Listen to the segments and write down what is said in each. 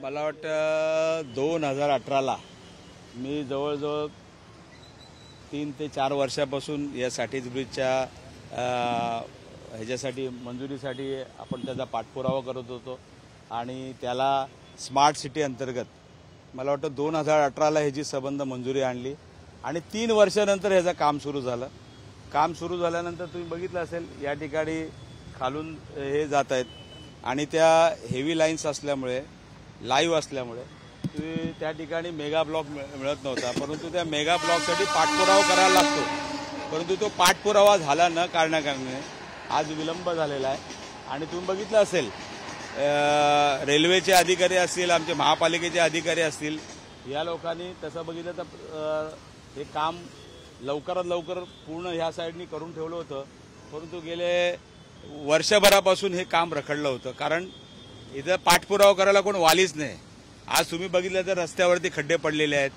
मला वाटतं 2018ला मी जवळजवळ 3 ते 4 वर्षापासून या साठीज ब्रिजच्या ह्याच्यासाठी मंजुरीसाठी आपण त्याचा पाठपुरावा करत होतो आणि त्याला स्मार्ट सिटी अंतर्गत मला वाटतं 2018ला ह्याची संबंध मंजुरी आणली आणि 3 वर्षानंतर ह्याचं काम सुरू झालं. काम सुरू झाल्यानंतर तुम्ही बघितलं असेल या ठिकाणी खालून हे जात आहेत आणि त्या हेवी लाईन्स असल्यामुळे लाईव्ह असल्यामुळे त्या ठिकाणी मेगा ब्लॉक मिळत नव्हता, परंतु त्या मेगा ब्लॉकसाठी पाठपुरावा करायला लागतो. परंतु तो पाठपुरावा झाला न कारणाने आज विलंब झालेला आहे. आणि तुम्ही बघितलं असेल रेल्वेचे अधिकारी असतील, आमचे महापालिकेचे अधिकारी असतील, या लोकांनी तसं बघितलं तर हे काम लवकरात लवकर पूर्ण ह्या साईडनी करून ठेवलं होतं, परंतु गेले वर्षभरापासून हे काम रखडलं होतं. कारण इथं पाठपुरावा करायला कोण वालीच नाही. आज तुम्ही बघितलं तर रस्त्यावरती खड्डे पडलेले आहेत.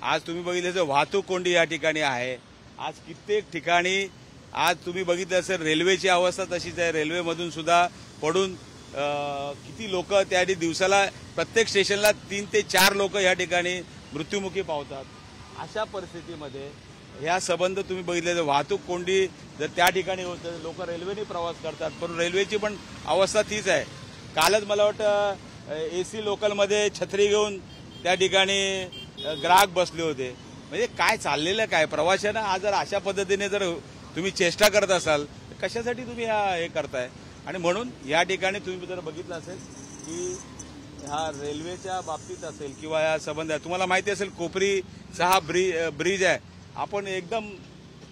आज तुम्ही बघितलं तर वाहतूक कोंडी या ठिकाणी आहे. आज कित्येक ठिकाणी आज तुम्ही बघितलं असेल रेल्वेची अवस्था तशीच आहे. रेल्वेमधून सुद्धा पडून किती लोक त्या दिवसाला प्रत्येक स्टेशनला 3 ते 4 लोक या ठिकाणी मृत्युमुखी पावतात. अशा परिस्थितीमध्ये ह्या संबंध तुम्ही बघितले तर वाहतूक कोंडी जर त्या ठिकाणी होतं, लोक रेल्वेने प्रवास करतात, पण रेल्वेची पण अवस्था तीच आहे. कालच मला वाटतं AC लोकलमध्ये छत्री घेऊन त्या ठिकाणी ग्राहक बसले होते. म्हणजे काय चाललेलं काय प्रवाशांना. आज जर अशा पद्धतीने जर तुम्ही चेष्टा करत असाल तर कशासाठी तुम्ही हे करताय. आणि म्हणून या ठिकाणी तुम्ही जर बघितलं असेल की ह्या रेल्वेच्या बाबतीत असेल किंवा या संबंध तुम्हाला माहिती असेल कोपरीचा हा ब्रिज आहे. आपण एकदम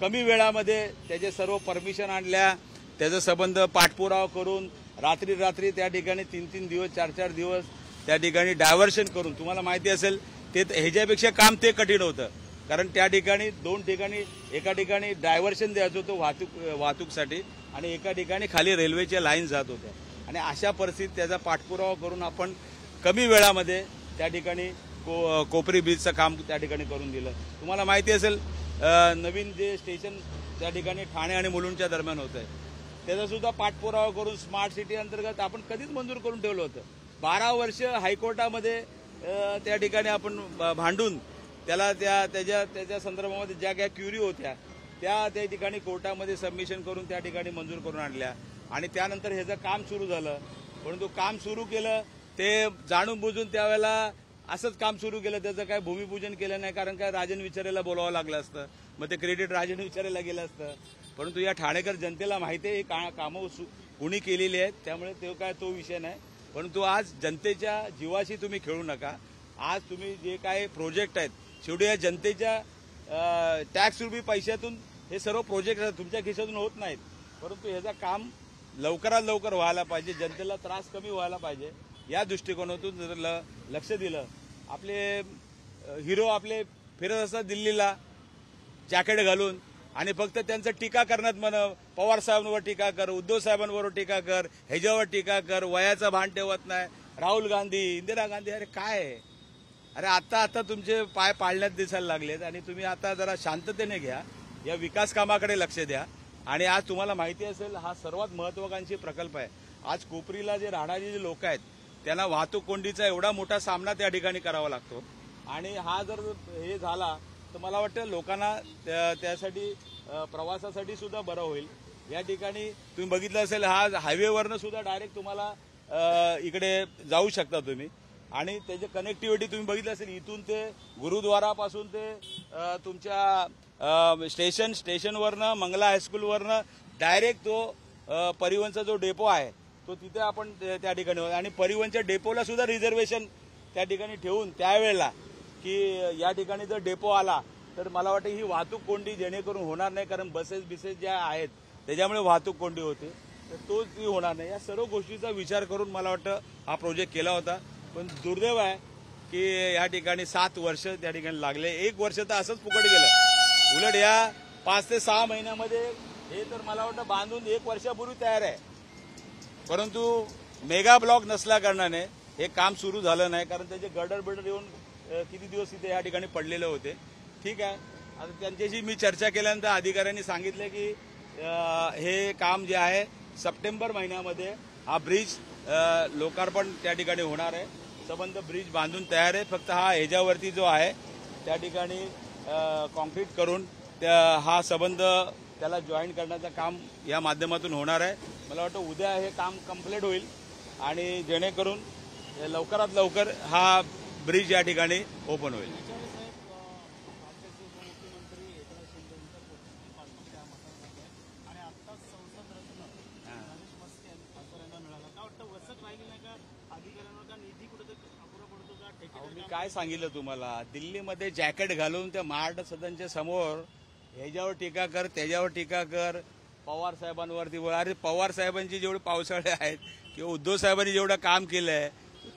कमी वेळामध्ये त्याचे सर्व परमिशन आणल्या, त्याचा संबंध पाठपुरावा करून रात्री त्या ठिकाणी 3 दिवस 4 दिवस त्या ठिकाणी डायव्हर्शन करून, तुम्हाला माहिती असेल ते ह्याच्यापेक्षा काम ते कठीण होतं. कारण त्या ठिकाणी 2 ठिकाणी एका ठिकाणी डायव्हर्शन द्यायचं होतं वाहतूकसाठी आणि एका ठिकाणी खाली रेल्वेच्या लाईन जात होत्या. आणि अशा परिस्थितीत त्याचा पाठपुरावा करून आपण कमी वेळामध्ये त्या ठिकाणी कोपरी ब्रिजचं काम त्या ठिकाणी करून दिलं. तुम्हाला माहिती असेल नवीन जे स्टेशन त्या ठिकाणी ठाणे आणि मुलुंडच्या दरम्यान होत आहे त्याचा सुद्धा पाठपुरावा करून स्मार्ट सिटी अंतर्गत आपण कधीच मंजूर करून ठेवलं होतं. 12 वर्ष हायकोर्टामध्ये त्या ठिकाणी आपण भांडून त्याला त्याच्या संदर्भामध्ये ज्या काही क्युरी होत्या त्या ठिकाणी कोर्टामध्ये सबमिशन करून त्या ठिकाणी मंजूर करून आणल्या आणि त्यानंतर ह्याचं काम सुरू झालं. परंतु काम सुरू केलं ते जाणून बुजून त्यावेळेला असंच काम सुरू केलं, त्याचं काय भूमिपूजन केलं नाही. कारण काय राजन विचारेला बोलावं लागलं असतं, मग ते क्रेडिट राजन विचारायला गेलं असतं. परंतु या ठाणेकर जनतेला माहिती आहे हे कामं कुणी केलेली आहेत, त्यामुळे तो विषय नाही. परंतु आज जनतेच्या जीवाशी तुम्ही खेळू नका. आज तुम्ही जे काय प्रोजेक्ट आहेत शेवटी या जनतेच्या टॅक्स रुपी पैशातून हे सर्व प्रोजेक्ट तुमच्या खिशातून होत नाहीत. परंतु ह्याचं काम लवकरात लवकर व्हायला पाहिजे, जनतेला त्रास कमी व्हायला पाहिजे. या दृष्टिकोनातून जर लक्ष दिलं, आपले हिरो आपले फिरत असतात दिल्लीला जॅकेट घालून आणि फक्त त्यांचं टीका करण्यात म्हणा, पवार साहेबांवर टीका कर, उद्धव साहेबांवर टीका कर, ह्याच्यावर टीका कर, वयाचं भान ठेवत नाही, राहुल गांधी, इंदिरा गांधी. अरे काय आहे, अरे आता तुमचे पाय पाळण्यात दिसायला लागलेत आणि तुम्ही आता जरा शांततेने घ्या, या विकास कामाकडे लक्ष द्या. आणि आज तुम्हाला माहिती असेल हा सर्वात महत्वाकांक्षी प्रकल्प आहे. आज कोपरीला जे राहणारे जे लोक आहेत त्यांना वाहतूक कोंडीचा एवढा मोठा सामना त्या ठिकाणी करावा लागतो आणि हा जर हे झाला तर मला वाटतं लोकांना त्यासाठी प्रवासासाठी सुद्धा बरं होईल. या ठिकाणी तुम्ही बघितलं असेल हा हायवेवरनं सुद्धा डायरेक्ट तुम्हाला इकडे जाऊ शकता तुम्ही आणि त्याची कनेक्टिव्हिटी तुम्ही बघितलं असेल इथून ते गुरुद्वारापासून ते तुमच्या स्टेशनवरनं मंगला हायस्कूलवरनं डायरेक्ट तो परिवहनचा जो डेपो आहे तो तिथे आपण त्या ठिकाणी आणि परिवहनच्या डेपोला सुद्धा रिझर्वेशन त्या ठिकाणी ठेवून त्यावेळेला की या ठिकाणी जर डेपो आला तर मला वाटतं ही वाहतूक कोंडी जेणेकरून होणार नाही. कारण बिसेस ज्या आहेत त्याच्यामुळे वाहतूक कोंडी होते तर तो ती होणार नाही. या सर्व गोष्टीचा विचार करून मला वाटतं हा प्रोजेक्ट केला होता. पण दुर्दैव आहे की या ठिकाणी 7 वर्ष त्या ठिकाणी लागले. 1 वर्ष तर असंच फुकट गेलं. उलट या 5 ते 6 महिन्यामध्ये हे तर मला वाटतं बांधून 1 वर्षापूर्वी तयार आहे. परंतु मेगा ब्लॉक नसल्या कारणाने हे काम सुरू झालं नाही. कारण त्याचे गर्डर येऊन किती दिवस तिथे या ठिकाणी पडलेले होते. ठीक आहे, आता त्यांच्याशी मी चर्चा केल्यानंतर अधिकाऱ्यांनी सांगितलं की हे काम जे आहे सप्टेंबर महिन्यामध्ये हा ब्रिज लोकार्पण त्या ठिकाणी होणार आहे. संबंध ब्रिज बांधून तयार आहे. फक्त हा ह्याच्यावरती जो आहे त्या ठिकाणी कॉन्क्रीट करून हा संबंध त्याला जॉईन करण्याचं काम या माध्यमातून होणार आहे. मला वाटतं उद्या हे काम कंप्लीट होईल आणि जेणेकरून लवकरात लवकर हा ब्रिज या ठिकाणी ओपन होईल. मी काय सांगितलं तुम्हाला, दिल्लीमध्ये जॅकेट घालून त्या महाराष्ट्र सदनच्या समोर ह्याच्यावर टीका कर त्याच्यावर टीका कर, पवार साहेबांवरती बोल. अरे पवार साहेबांची जेवढे पावसाळे आहेत किंवा उद्धव साहेबांनी जेवढं काम केलंय,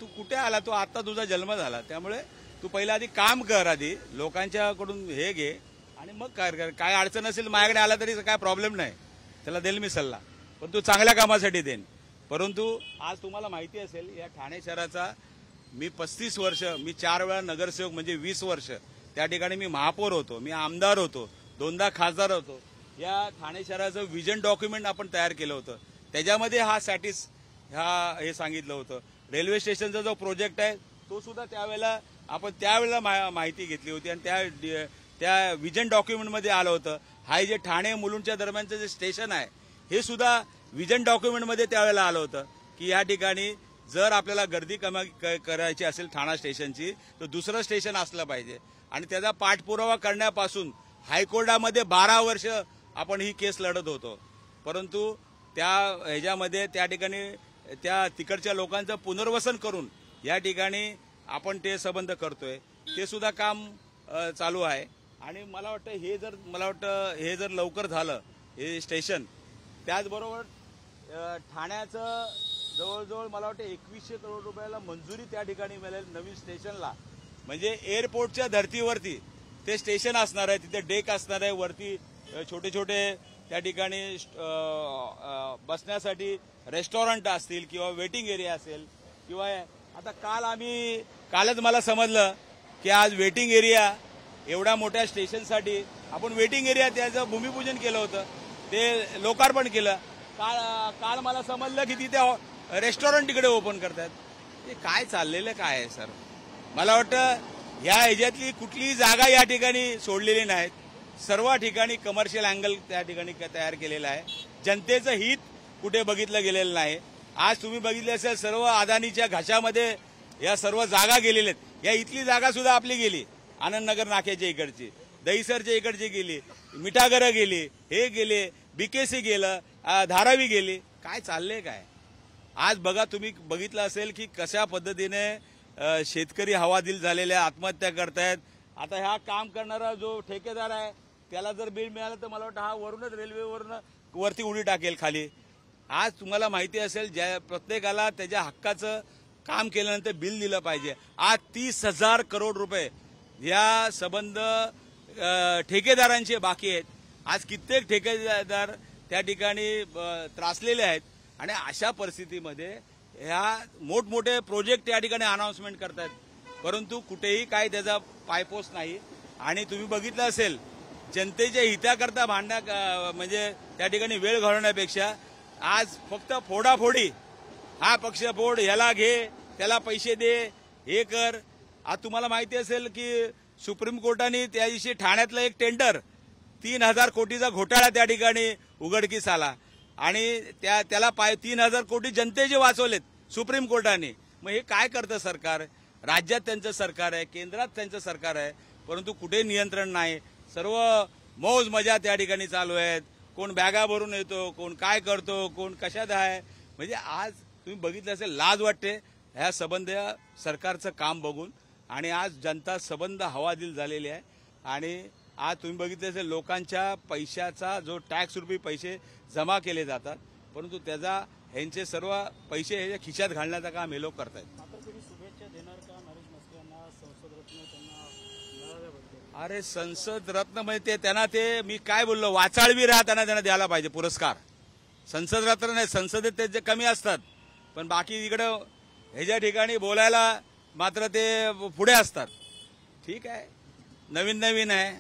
तू कुठे आला? तू आता तुझा जन्म झाला. त्यामुळे तू पहिला आधी काम कर, आधी लोकांच्याकडून हे घे आणि मग काय कर. काय अडचण असेल माझ्याकडे आला तरी काय प्रॉब्लेम नाही, त्याला देईल मी सल्ला, पण तू चांगल्या कामासाठी देईन. परंतु आज तुम्हाला माहिती असेल या ठाणे शहराचा मी 35 वर्ष, मी 4 वेळा नगरसेवक म्हणजे 20 वर्ष त्या ठिकाणी मी महापौर होतो, मी आमदार होतो, 2दा खासदार होतो. या ठाणे शहराचं विजन डॉक्युमेंट आपण तयार केलं होतं. त्याच्यामध्ये हे सांगितलं होतं. रेल्वे स्टेशनचा जो प्रोजेक्ट आहे तो सुद्धा त्यावेळेला माहिती घेतली होती आणि त्या विजन डॉक्युमेंटमध्ये आलं होतं. हा जे ठाणे मुलुंडच्या दरम्यानचं जे स्टेशन आहे हे सुद्धा विजन डॉक्युमेंटमध्ये त्यावेळेला आलं होतं की या ठिकाणी जर आपल्याला गर्दी कमी करायची असेल ठाणा स्टेशनची तर दुसरं स्टेशन असलं पाहिजे. आणि त्याचा पाठपुरावा करण्यापासून हायकोर्टामध्ये 12 वर्ष आपण ही केस लढत होतो. परंतु ह्याच्यामध्ये त्या ठिकाणी त्या तिकडच्या लोकांचं पुनर्वसन करून या ठिकाणी आपण ते संबंध करतोय. ते सुद्धा काम चालू आहे. आणि मला वाटतं हे जर लवकर झालं हे स्टेशन, त्याचबरोबर ठाण्याचं जवळजवळ मला वाटतं 2100 करोड रुपयाला मंजुरी त्या ठिकाणी मिळेल नवीन स्टेशनला. म्हणजे एअरपोर्टच्या धर्तीवरती ते स्टेशन असणार आहे, तिथे डेक असणार आहे, वरती छोटे छोटे त्या ठिकाणी बसण्यासाठी रेस्टॉरंट असतील किंवा वेटिंग एरिया असेल. किंवा आता कालच मला समजलं की आज वेटिंग एरिया एवढ्या मोठ्या स्टेशनसाठी आपण वेटिंग एरिया त्याचं भूमिपूजन केलं होतं, ते लोकार्पण केलं. काल मला समजलं की तिथे रेस्टॉरंट तिकडे ओपन करतात. ते काय चाललेलं काय आहे सर? मला वाटतं या ह्याच्यातली कुठलीही जागा या ठिकाणी सोडलेली नाहीत. सर्व ठिकाणी कमर्शियल अँगल त्या ठिकाणी तयार केलेलं आहे. जनतेचं हित कुठे बघितलं गेलेलं नाही. आज तुम्ही बघितले असेल सर्व अदानीच्या घशामध्ये या सर्व जागा गेलेल्या आहेत. या इथली जागा सुद्धा आपली गेली, आनंदनगर नाक्याच्या इकडची, दहिसरच्या इकडची गेली, मिठागरं गेली, हे गेले, बीकेसी गेलं, धारावी गेली. काय चाललंय काय? आज बघा, तुम्ही बघितलं असेल की कशा पद्धतीने शेतकरी हवालदिल झालेले आत्महत्या करतायत. आता ह्या काम करणारा जो ठेकेदार आहे त्याला जर बिल मिळालं तर मला वाटतं हा वरूनच रेल्वेवरून वरती उडी टाकेल खाली. आज तुम्हाला माहिती असेल प्रत्येकाला त्याच्या हक्काचं काम केल्यानंतर बिल दिलं पाहिजे. आज 30,000 करोड रुपये या संबंध ठेकेदारांचे बाकी आहेत. आज कित्येक ठेकेदार त्या ठिकाणी त्रासलेले आहेत. आणि अशा परिस्थितीमध्ये ह्या मोठमोठे प्रोजेक्ट या ठिकाणी अनाउन्समेंट करतात, परंतु कुठेही काय त्याचा पायपोस नाही. आणि तुम्ही बघितलं असेल जनतेच्या हिताकरता म्हणजे त्या ठिकाणी वेळ घालवण्यापेक्षा आज फक्त फोडाफोडी, हा पक्ष फोड, ह्याला घे, त्याला पैसे दे, हे कर. आज तुम्हाला माहिती असेल की सुप्रीम कोर्टाने त्या दिवशी ठाण्यातलं एक टेंडर 3,000 कोटीचा घोटाळा त्या ठिकाणी उघडकीस आला आणि त्याला 3,000 कोटी जनतेचे वाचवलेत सुप्रीम कोर्टाने. मग हे काय करतं सरकार? राज्यात त्यांचं सरकार आहे, केंद्रात त्यांचं सरकार आहे, परंतु कुठे नियंत्रण नाही. सर्व मौज मजा त्या ठिकाणी चालू आहेत. कोण बॅगा भरून येतो, कोण काय करतो, कोण कशात आहे. म्हणजे आज तुम्ही बघितलं असेल, लाज वाटते ह्या संबंध सरकारचं काम बघून. आणि आज जनता संबंध हवालदिल झालेली आहे. आणि आज तुम्ही बघितलं असेल लोकांच्या पैशाचा जो टॅक्स रुपी पैसे जमा केले जातात, परंतु त्याचा ह्यांचे सर्व पैसे ह्याच्या खिशात घालण्याचं काम हे लोक करतायत. अरे संसद रत्न म्हणजे त्यांना मी काय बोललो, वाचाळवी राहताना त्यांना द्यायला पाहिजे पुरस्कार. संसद रत्न नाही, संसदेत त्याचे कमी असतात, पण बाकी इकडं ह्याच्या ठिकाणी बोलायला मात्र ते पुढे असतात. ठीक आहे, नवीन आहे,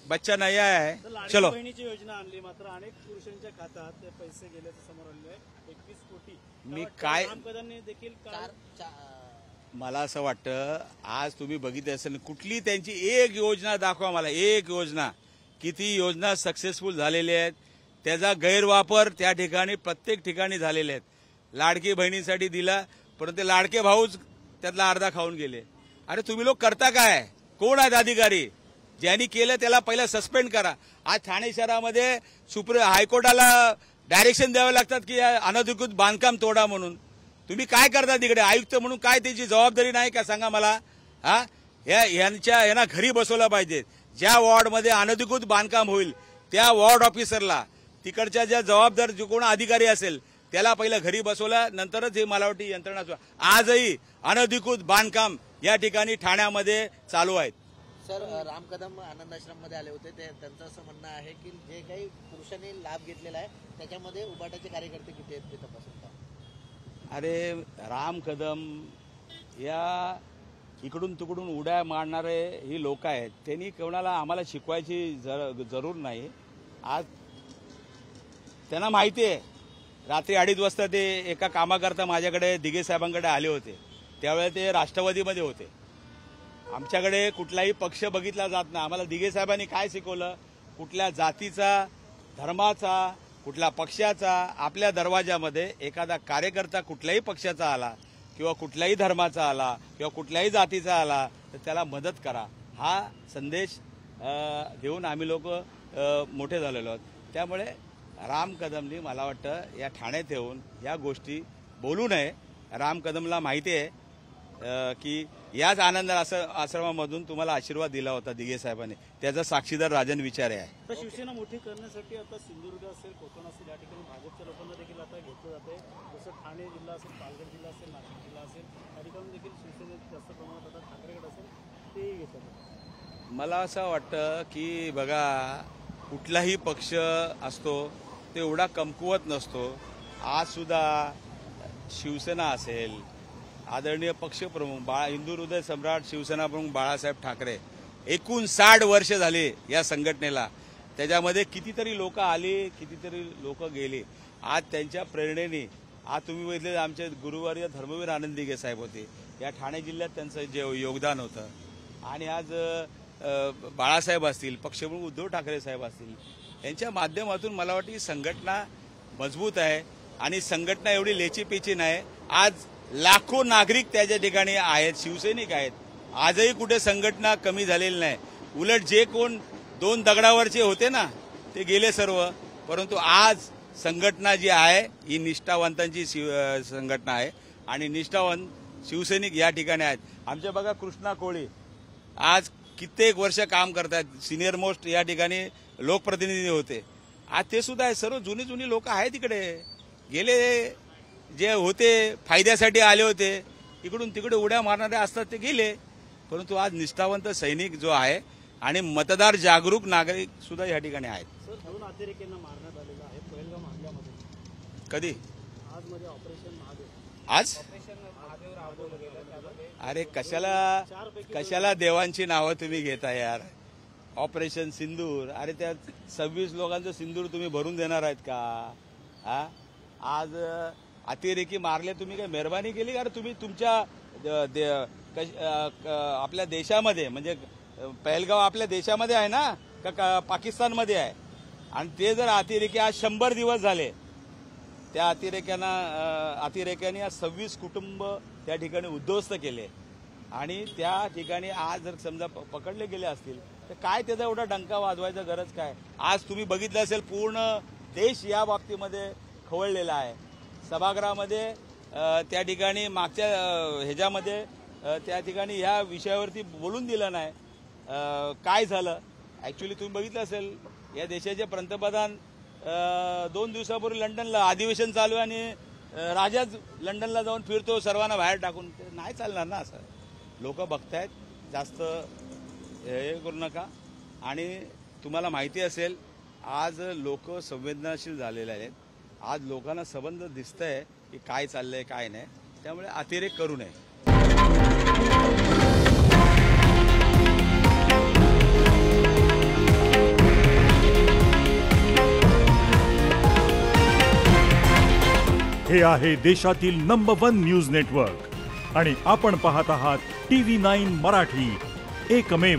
बच्चा नया आहे. चलो, बहिणीची योजना आणली, मात्र अनेक पुरुषांच्या खात्यात ते पैसे गेल्याचं समोर आलेले आहे. 21 कोटी. मी काय राम कदमने देखील मला असं वाटतं आज तुम्ही बघितलं असेल कुठली त्यांची एक योजना दाखवा मला, एक योजना. किती योजना सक्सेसफुल झालेल्या आहेत, त्याचा गैरवापर त्या ठिकाणी प्रत्येक ठिकाणी झालेले आहेत. लाडकी बहिणीसाठी दिला, परंतु लाडके भाऊच त्यातला अर्धा खाऊन गेले. अरे तुम्ही लोक करता काय? कोण आहेत अधिकारी? ज्यांनी केलं त्याला पहिला सस्पेंड करा. आज ठाणे शहरामध्ये हायकोर्टाला डायरेक्शन द्यावे लागतात की अनधिकृत बांधकाम तोडा म्हणून. तुम्ही काय करता तिकडे? आयुक्त म्हणून काय त्याची जबाबदारी नाही का सांगा मला? हा, यांना घरी बसवलं पाहिजे. ज्या वॉर्डमध्ये अनधिकृत बांधकाम होईल त्या वॉर्ड ऑफिसरला, तिकडच्या ज्या जबाबदार जो कोण अधिकारी असेल त्याला पहिलं घरी बसवलं, नंतरच हे मला वाटतं यंत्रणा. आजही अनधिकृत बांधकाम या ठिकाणी ठाण्यामध्ये चालू आहेत. सर, राम कदम आनंद आश्रममध्ये आले होते. त्यांचं असं म्हणणं आहे की जे काही पुरुषांनी लाभ घेतलेला आहे त्याच्यामध्ये उबाटाचे कार्यकर्ते किती आहेत ते तपासून पहा. अरे राम कदम या इकडून तिकडून उड्या मारणारे ही लोक आहेत. त्यांनी कोणाला आम्हाला शिकवायची जरूर नाही. आज त्यांना माहिती आहे, रात्री 2:30 वाजता ते एका कामाकरता माझ्याकडे दिघे साहेबांकडे आले होते. त्यावेळेला ते राष्ट्रवादीमध्ये होते. आमच्याकडे कुठलाही पक्ष बघितला जात नाही. आम्हाला दिघे साहेबांनी काय शिकवलं? कुठल्या जातीचा, धर्माचा, कुठल्या पक्षाचा आपल्या दरवाजामध्ये एखादा कार्यकर्ता कुठल्याही पक्षाचा आला किंवा कुठल्याही धर्माचा आला किंवा कुठल्याही जातीचा आला तर त्याला मदत करा, हा संदेश देऊन आम्ही लोक मोठे झालेलो आहोत. त्यामुळे राम कदमनी मला वाटतं या ठाण्यात येऊन या गोष्टी बोलू नये. राम कदमला माहिती आहे की याच आनंद आश्रमामधून तुम्हाला आशीर्वाद दिला होता दिघे साहेबांनी. त्याचा साक्षीदार राजन विचारे आहे. तर शिवसेना मोठी करण्यासाठी आता सिंधुदुर्ग असेल, कोकण असेल, या ठिकाणी भाजपच्या लोकांना देखील आता घेतलं जाते. जसं ठाणे जिल्हा असेल, पालघर जिल्हा असेल, नाशिक जिल्हा असेल, त्या ठिकाणी देखील शिवसेनेत जास्त प्रमाणात आता ठाकरेगड असेल तेही घेतात. मला असं वाटतं की बघा, कुठलाही पक्ष असतो तो एवढा कमकुवत नसतो. आज सुद्धा शिवसेना असेल, आदरणीय पक्षप्रमुख हिंदू हृदय सम्राट शिवसेना प्रमुख बाळासाहेब ठाकरे, एकूण 60 वर्ष झाले या संघटनेला. त्याच्यामध्ये कितीतरी लोक आली, कितीतरी लोक गेली. आज त्यांच्या प्रेरणेने आज तुम्ही बघितले आमचे गुरुवारी धर्मवीर आनंद दिघे साहेब होते. या ठाणे जिल्ह्यात त्यांचं जे योगदान होतं. आणि आज बाळासाहेब असतील, पक्षप्रमुख उद्धव ठाकरे साहेब असतील, यांच्या माध्यमातून मला वाटतं ही संघटना मजबूत आहे. आणि संघटना एवढी लेचीपेची नाही. आज लाखो नागरिक त्याच्या ठिकाणी आहेत, शिवसैनिक आहेत. आजही कुठे संघटना कमी झालेली नाही. उलट जे कोण 2 दगडावरचे होते ना ते गेले सर्व. परंतु आज संघटना जी आहे ही निष्ठावंतांची संघटना आहे आणि निष्ठावंत शिवसैनिक या ठिकाणी आहेत. आमच्या बघा कृष्णा कोळी आज कित्येक वर्ष काम करतात, सिनियर मोस्ट या ठिकाणी लोकप्रतिनिधी होते. आज ते सुद्धा आहे. सर्व जुनी लोक आहेत तिकडे. गेले जे होते फायद्यासाठी आले होते, इकडून तिकडे उड्या मारणारे असतात ते गेले. परंतु आज निष्ठावंत सैनिक जो आहे आणि मतदार जागरूक नागरिक सुद्धा या ठिकाणी आहेत. सर, 2 अतिरेक्यांना मारण्यात आलेलं आहे पहलगाम हल्ल्यामध्ये. कधी? आज मध्ये ऑपरेशन महादेव. आज अरे कशाला देवांची नावं तुम्ही घेता यार? ऑपरेशन सिंदूर, अरे त्या 26 लोकांचं सिंदूर तुम्ही भरून देणार आहेत का? हा, आज अतिरेकी मारले, तुम्ही काय मेहरबानी केली का? तुम्ही तुमच्या आपल्या देशामध्ये, म्हणजे पहलगाव आपल्या देशामध्ये आहे ना का पाकिस्तानमध्ये आहे? आणि ते जर अतिरेकी आज 100 दिवस झाले, त्या अतिरेक्यांनी आज 26 कुटुंब त्या ठिकाणी उद्ध्वस्त केले. आणि त्या ठिकाणी आज जर समजा पकडले गेले असतील तर काय त्याचा एवढा डंका वाजवायचा गरज काय? आज तुम्ही बघितलं असेल पूर्ण देश या बाबतीमध्ये खवळलेला आहे. सभागृहामध्ये त्या ठिकाणी मागच्या ह्याच्यामध्ये त्या ठिकाणी ह्या विषयावरती बोलून दिलं नाही. काय झालं ऍक्च्युली तुम्ही बघितलं असेल, या देशाचे पंतप्रधान 2 दिवसापूर्वी लंडनला अधिवेशन चालू आहे आणि राजाच लंडनला जाऊन फिरतो सर्वांना बाहेर टाकून. ते नाही चालणार ना असं. लोक बघतायत, जास्त हे करू नका. आणि तुम्हाला माहिती असेल आज लोक संवेदनशील झालेले आहेत. आज लोकांना सबंध दिसतंय की काय चाललंय काय नाही. त्यामुळे अतिरेक करू नये. हे आहे देशातील नंबर 1 न्यूज नेटवर्क आणि आपण पाहत आहात TV9 मराठी, एकमेव